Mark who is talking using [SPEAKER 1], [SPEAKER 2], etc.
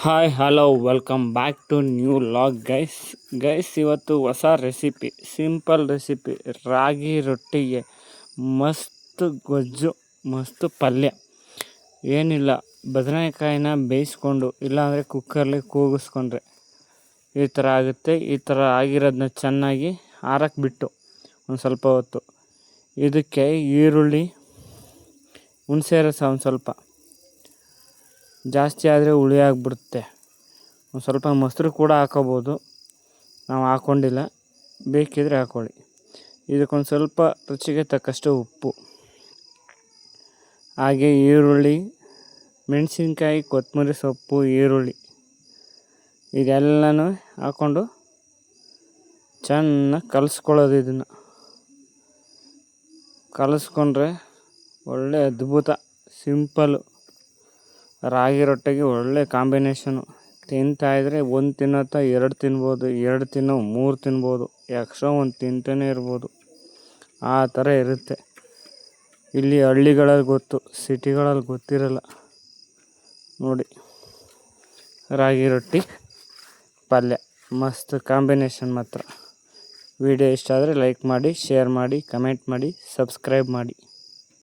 [SPEAKER 1] Hi hello welcome back to new log guys ಇವತ್ತು ಹೊಸ recipe, simple recipe. ರಾಗಿ ರೊಟ್ಟಿಗೆ ಮಸ್ತ್ ಗೊಜ್ಜು, ಮಸ್ತ್ ಪಲ್ಯ. ಏನಿಲ್ಲ, ಬದನೆಕಾಯಿನ ಬೇಯಿಸ್ಕೊಂಡು ಇಲ್ಲಾಂದರೆ ಕುಕ್ಕರ್ಲಿ ಕೂಗಿಸ್ಕೊಂಡ್ರೆ ಈ ಥರ ಆಗುತ್ತೆ. ಈ ಥರ ಆಗಿರೋದನ್ನ ಚೆನ್ನಾಗಿ ಆರಕ್ಕೆ ಬಿಟ್ಟು ಒಂದು ಸ್ವಲ್ಪ ಹೊತ್ತು ಇದಕ್ಕೆ ಈರುಳ್ಳಿ, ಹುಣಸೆ ರಸ ಒಂದು ಸ್ವಲ್ಪ, ಜಾಸ್ತಿ ಆದರೆ ಹುಳಿ ಆಗಿಬಿಡುತ್ತೆ. ಒಂದು ಸ್ವಲ್ಪ ಮೊಸರು ಕೂಡ ಹಾಕೋಬೋದು, ನಾವು ಹಾಕ್ಕೊಂಡಿಲ್ಲ, ಬೇಕಿದ್ರೆ ಹಾಕ್ಕೊಳ್ಳಿ. ಇದಕ್ಕೊಂದು ಸ್ವಲ್ಪ ರುಚಿಗೆ ತಕ್ಕಷ್ಟು ಉಪ್ಪು, ಹಾಗೆ ಈರುಳ್ಳಿ, ಮೆಣಸಿನ್ಕಾಯಿ, ಕೊತ್ತಂಬರಿ ಸೊಪ್ಪು, ಈರುಳ್ಳಿ ಇದೆಲ್ಲನೂ ಹಾಕ್ಕೊಂಡು ಚೆನ್ನಾಗಿ ಕಲಿಸ್ಕೊಳ್ಳೋದು. ಇದನ್ನು ಕಲಿಸ್ಕೊಂಡ್ರೆ ಒಳ್ಳೆ ಅದ್ಭುತ, ಸಿಂಪಲ್ಲು ರಾಗಿ ರೊಟ್ಟಿಗೆ ಒಳ್ಳೆ ಕಾಂಬಿನೇಷನು. ತಿಂತಾಯಿದ್ರೆ ಒಂದು ತಿನ್ನೋತ್ತ ಎರಡು ತಿನ್ಬೋದು, ಎರಡು ತಿನ್ನೋ ಮೂರು ತಿನ್ಬೋದು, ಎಕ್ಸ್ಟ್ರಾ ಒಂದು ತಿಂತಾನೆ ಇರ್ಬೋದು, ಆ ಥರ ಇರುತ್ತೆ. ಇಲ್ಲಿ ಹಳ್ಳಿಗಳಲ್ಲಿ ಗೊತ್ತು, ಸಿಟಿಗಳಲ್ಲಿ ಗೊತ್ತಿರಲ್ಲ. ನೋಡಿ, ರಾಗಿ ರೊಟ್ಟಿ ಪಲ್ಯ ಮಸ್ತ್ ಕಾಂಬಿನೇಷನ್ ಮಾತ್ರ. ವಿಡಿಯೋ ಇಷ್ಟ ಆದರೆ ಲೈಕ್ ಮಾಡಿ, ಶೇರ್ ಮಾಡಿ, ಕಮೆಂಟ್ ಮಾಡಿ, ಸಬ್ಸ್ಕ್ರೈಬ್ ಮಾಡಿ.